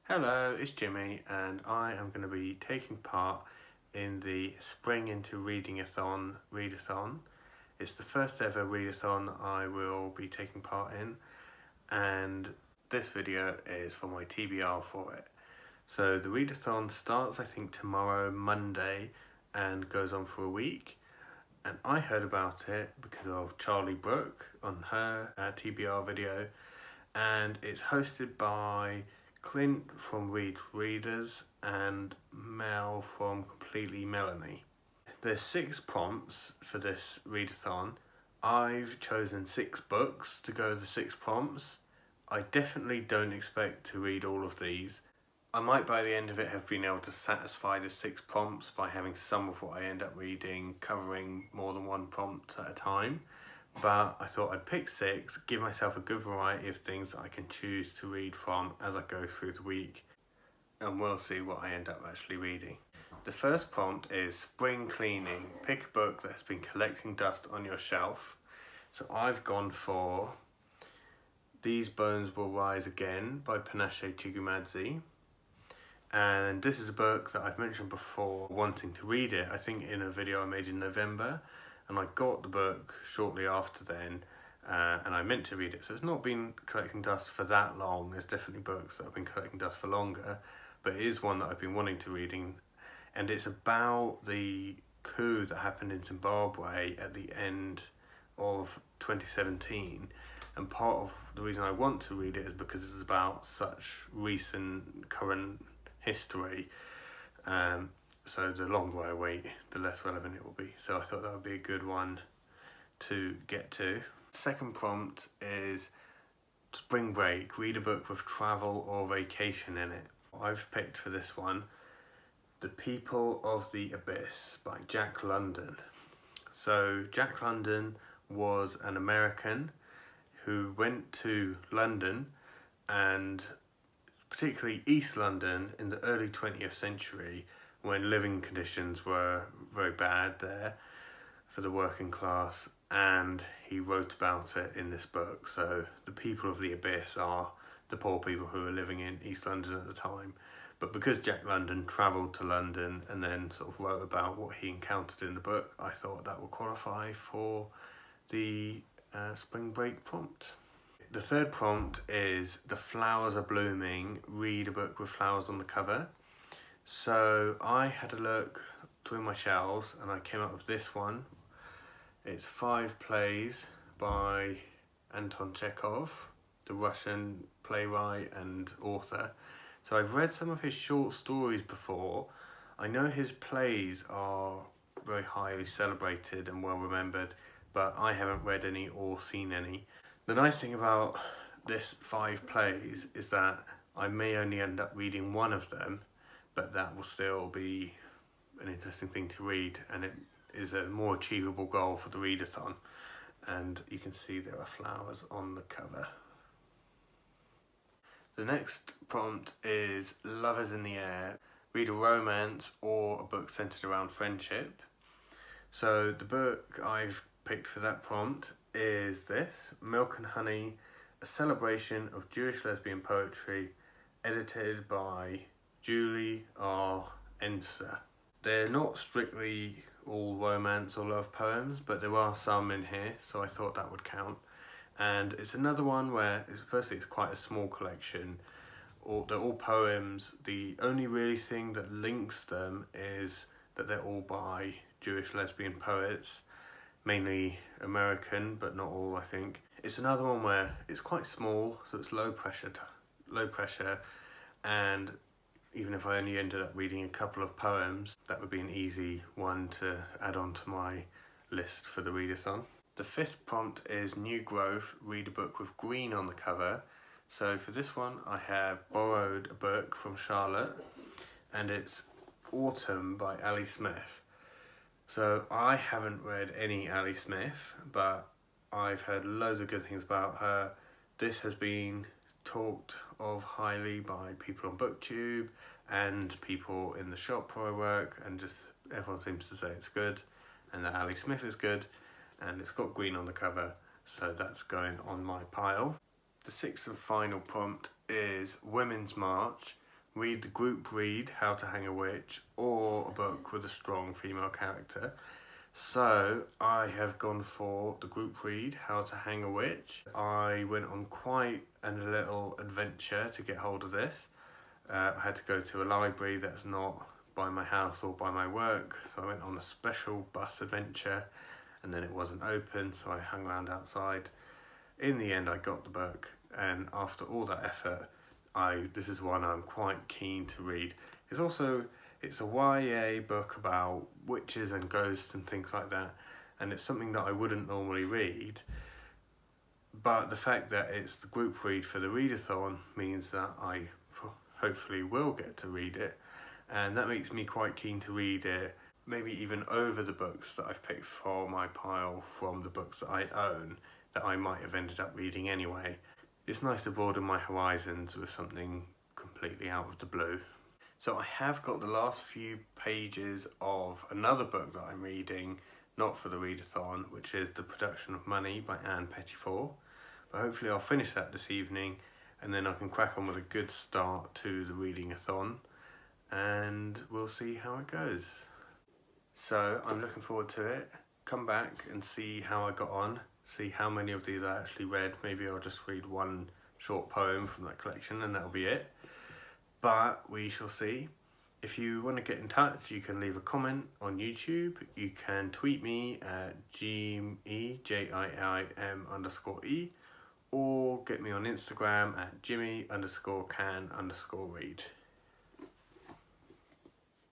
Hello, it's Jimmy and I am going to be taking part in the Spring Into Reading-athon readathon. It's the first ever readathon I will be taking part in, and this video is for my TBR for it. So the readathon starts I think tomorrow, Monday, and goes on for a week. And I heard about it because of Charlie Brooke on her TBR video, and it's hosted by Clint from Read Readers and Mel from Completely Melanie. There's 6 prompts for this readathon. I've chosen 6 books to go with the 6 prompts. I definitely don't expect to read all of these. I might by the end of it have been able to satisfy the 6 prompts by having some of what I end up reading covering more than one prompt at a time. But I thought I'd pick 6, give myself a good variety of things that I can choose to read from as I go through the week, and we'll see what I end up actually reading. The first prompt is spring cleaning. Pick a book that has been collecting dust on your shelf. So I've gone for These Bones Will Rise Again by Panashe Chigumadzi. And this is a book that I've mentioned before wanting to read it, I think in a video I made in November. And I got the book shortly after then, and I meant to read it. So it's not been collecting dust for that long. There's definitely books that have been collecting dust for longer, but it is one that I've been wanting to reading. And it's about the coup that happened in Zimbabwe at the end of 2017. And part of the reason I want to read it is because it's about such recent current history. So the longer I wait, the less relevant it will be. So I thought that would be a good one to get to. Second prompt is spring break. Read a book with travel or vacation in it. I've picked for this one The People of the Abyss by Jack London. So Jack London was an American who went to London, and particularly East London in the early 20th century, when living conditions were very bad there for the working class, and he wrote about it in this book. So the people of the abyss are the poor people who were living in East London at the time. But because Jack London travelled to London and then sort of wrote about what he encountered in the book, I thought that would qualify for the spring break prompt. The third prompt is The Flowers Are Blooming. Read a book with flowers on the cover. So I had a look through my shelves and I came up with this one. It's 5 plays by Anton Chekhov, the Russian playwright and author. So I've read some of his short stories before. I know his plays are very highly celebrated and well remembered, but I haven't read any or seen any. The nice thing about this 5 plays is that I may only end up reading one of them, but that will still be an interesting thing to read, and it is a more achievable goal for the readathon. And you can see there are flowers on the cover. The next prompt is Love Is in the Air. Read a romance or a book centered around friendship. So the book I've picked for that prompt is this, Milk and Honey, a celebration of Jewish lesbian poetry, edited by Julie R. Enszer. They're not strictly all romance or love poems, but there are some in here, so I thought that would count. And it's another one where, firstly, it's quite a small collection. They're all poems. The only really thing that links them is that they're all by Jewish lesbian poets, mainly American, but not all, I think. It's another one where it's quite small, so it's low pressure, and even if I only ended up reading a couple of poems, that would be an easy one to add on to my list for the readathon. The 5th prompt is New Growth. Read a book with green on the cover. So for this one, I have borrowed a book from Charlotte, and it's Autumn by Ali Smith. So I haven't read any Ali Smith, but I've heard loads of good things about her. This has been talked of highly by people on BookTube and people in the shop where I work, and just everyone seems to say it's good and that Ali Smith is good, and it's got green on the cover, so that's going on my pile. The 6th and final prompt is Women's March. read the group read How to Hang a Witch, or a book with a strong female character. So I have gone for the group read How to Hang a Witch. I went on quite a little adventure to get hold of this. I had to go to a library that's not by my house or by my work, so I went on a special bus adventure, and then it wasn't open, so I hung around outside. In the end I got the book, and after all that effort, this is one I'm quite keen to read. It's a YA book about witches and ghosts and things like that, and it's something that I wouldn't normally read, but the fact that it's the group read for the readathon means that I hopefully will get to read it, and that makes me quite keen to read it, maybe even over the books that I've picked for my pile from the books that I own that I might have ended up reading anyway. It's nice to broaden my horizons with something completely out of the blue. So I have got the last few pages of another book that I'm reading, not for the readathon, which is The Production of Money by Anne Pettifor. But hopefully I'll finish that this evening, and then I can crack on with a good start to the reading-a-thon, and we'll see how it goes. So I'm looking forward to it. Come back and see how I got on, see how many of these I actually read. Maybe I'll just read one short poem from that collection and that'll be it. But we shall see. If you want to get in touch, you can leave a comment on YouTube. You can tweet me at JIIM_E, or get me on Instagram at Jimmy_can_read.